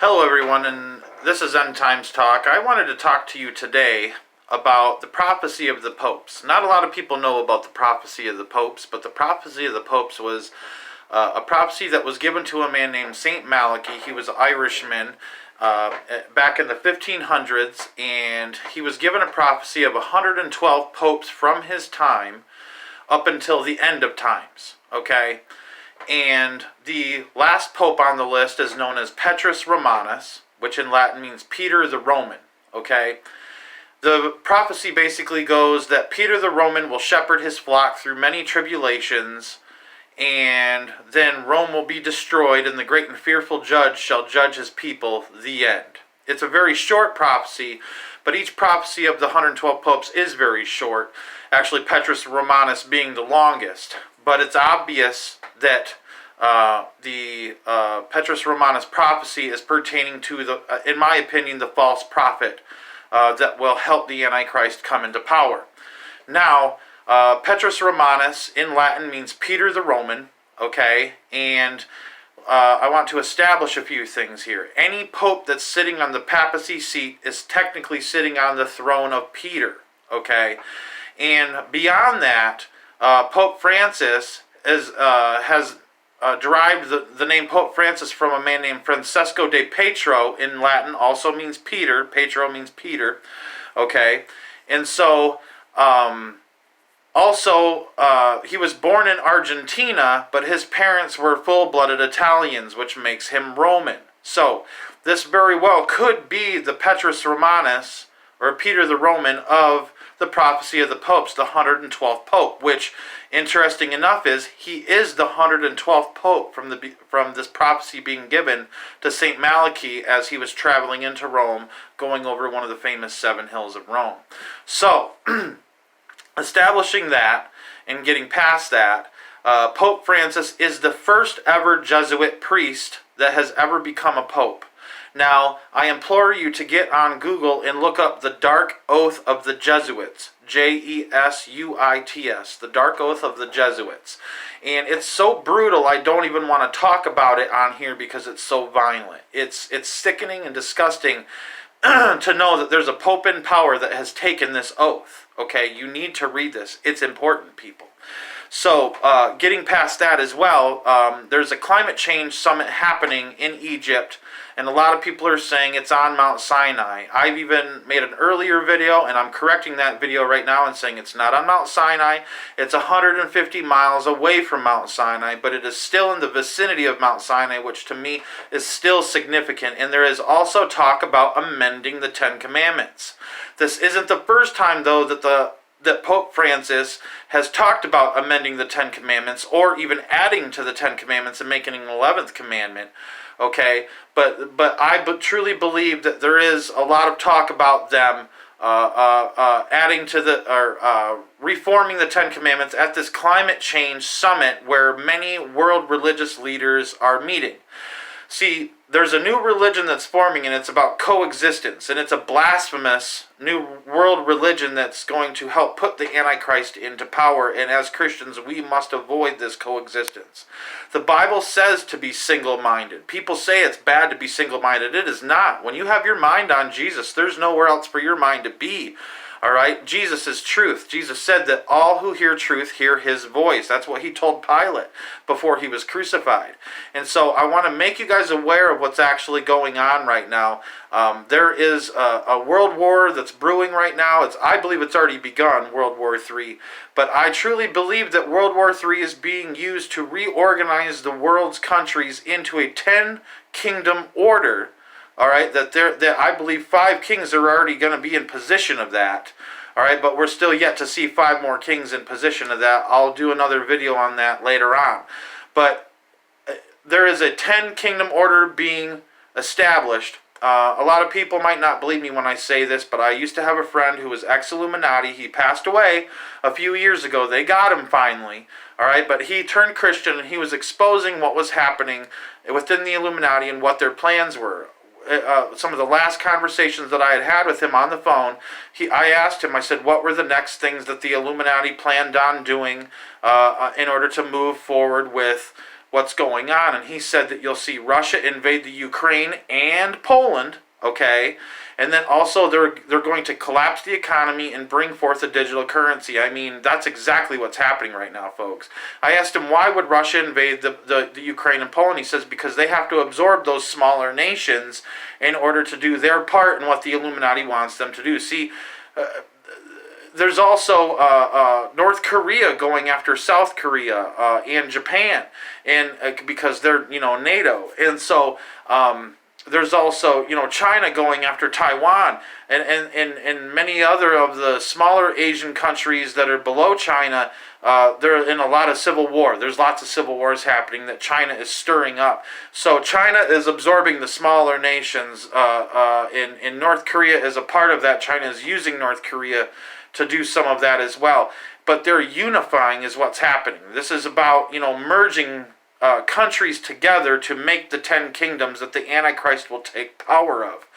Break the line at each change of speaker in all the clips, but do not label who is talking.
Hello everyone, and this is End Times Talk. I wanted to talk to you today about the prophecy of the popes. Not a lot of people know about the prophecy of the popes, but the prophecy of the popes was a prophecy that was given to a man named Saint Malachy. He was an Irishman back in the 1500s, and he was given a prophecy of 112 popes from his time up until the end of times, okay? And the last pope on the list is known as Petrus Romanus, which in Latin means Peter the Roman, okay? The prophecy basically goes that Peter the Roman will shepherd his flock through many tribulations, and then Rome will be destroyed, and the great and fearful judge shall judge his people, the end. It's a very short prophecy, but each prophecy of the 112 popes is very short, actually Petrus Romanus being the longest. But it's obvious that the Petrus Romanus prophecy is pertaining to, in my opinion, the false prophet that will help the Antichrist come into power. Now, Petrus Romanus in Latin means Peter the Roman, okay? And I want to establish a few things here. Any pope that's sitting on the papacy seat is technically sitting on the throne of Peter, okay? And beyond that, Pope Francis has derived the name Pope Francis from a man named Francesco de Petro in Latin, also means Peter. Petro means Peter, okay? And so, he was born in Argentina, but his parents were full-blooded Italians, which makes him Roman. So, this very well could be the Petrus Romanus, or Peter the Roman, of the prophecy of the popes, the 112th pope, which, interesting enough, is he is the 112th pope from this prophecy being given to Saint Malachy as he was traveling into Rome, going over one of the famous 7 hills of Rome. So, establishing that and getting past that, Pope Francis is the first ever Jesuit priest that has ever become a pope. Now, I implore you to get on Google and look up the Dark Oath of the Jesuits, Jesuits, the Dark Oath of the Jesuits. And it's so brutal, I don't even want to talk about it on here because it's so violent. It's sickening and disgusting to know that there's a pope in power that has taken this oath. Okay, you need to read this. It's important, people. So, getting past that as well, there's a climate change summit happening in Egypt, and a lot of people are saying it's on Mount Sinai. I've even made an earlier video, and I'm correcting that video right now and saying it's not on Mount Sinai. It's 150 miles away from Mount Sinai, but it is still in the vicinity of Mount Sinai, which to me is still significant. And there is also talk about amending the 10 Commandments. This isn't the first time, though, that Pope Francis has talked about amending the 10 Commandments or even adding to the 10 Commandments and making an 11th commandment, okay? But I truly believe that there is a lot of talk about them adding to reforming the 10 Commandments at this climate change summit where many world religious leaders are meeting. See, there's a new religion that's forming, and it's about coexistence, and it's a blasphemous new world religion that's going to help put the Antichrist into power, and as Christians, we must avoid this coexistence. The Bible says to be single-minded. People say it's bad to be single-minded. It is not. When you have your mind on Jesus, there's nowhere else for your mind to be. All right? Jesus is truth. Jesus said that all who hear truth hear his voice. That's what he told Pilate before he was crucified. And so I want to make you guys aware of what's actually going on right now. There is a world war that's brewing right now. I believe it's already begun, World War III. But I truly believe that World War III is being used to reorganize the world's countries into a 10-kingdom order. All right, that I believe 5 kings are already going to be in position of that. All right, but we're still yet to see 5 more kings in position of that. I'll do another video on that later on. But there is a 10-kingdom order being established. A lot of people might not believe me when I say this, but I used to have a friend who was ex-Illuminati. He passed away a few years ago. They got him finally. All right, but he turned Christian, and he was exposing what was happening within the Illuminati and what their plans were. Some of the last conversations that I had with him on the phone, I asked him, I said, what were the next things that the Illuminati planned on doing in order to move forward with what's going on. And he said that you'll see Russia invade the Ukraine and Poland, okay? And then also they're going to collapse the economy and bring forth a digital currency. I mean, that's exactly what's happening right now, folks. I asked him, why would Russia invade the Ukraine and Poland? He says, because they have to absorb those smaller nations in order to do their part in what the Illuminati wants them to do. See, there's also North Korea going after South Korea and Japan, and because they're NATO, and so there's also China going after Taiwan, and many other of the smaller Asian countries that are below China. They're in a lot of civil war. There's lots of civil wars happening that China is stirring up. So China is absorbing the smaller nations, and North Korea is a part of that. China is using North Korea to do some of that as well. But they're unifying is what's happening. This is about, merging countries together to make the 10 kingdoms that the Antichrist will take power of.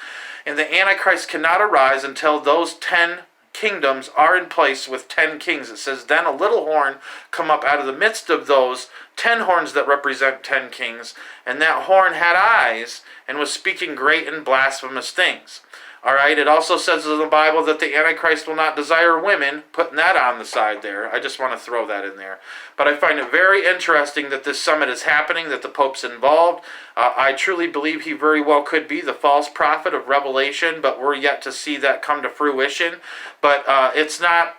And the Antichrist cannot arise until those 10 kingdoms are in place with 10 kings. It says, then a little horn come up out of the midst of those 10 horns that represent 10 kings, and that horn had eyes and was speaking great and blasphemous things. All right, it also says in the Bible that the Antichrist will not desire women, putting that on the side there. I just want to throw that in there. But I find it very interesting that this summit is happening, that the Pope's involved. I truly believe he very well could be the false prophet of Revelation, but we're yet to see that come to fruition. But it's not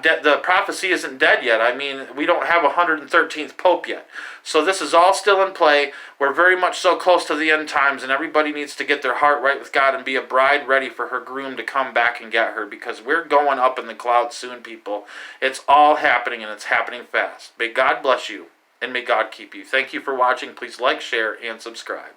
dead. The prophecy isn't dead yet. I mean, we don't have a 113th Pope yet. So this is all still in play. We're very much so close to the end times, and everybody needs to get their heart right with God and be a bride ready for her groom to come back and get her, because we're going up in the clouds soon, people. It's all happening, and it's happening fast. May God bless you, and may God keep you. Thank you for watching. Please like, share, and subscribe.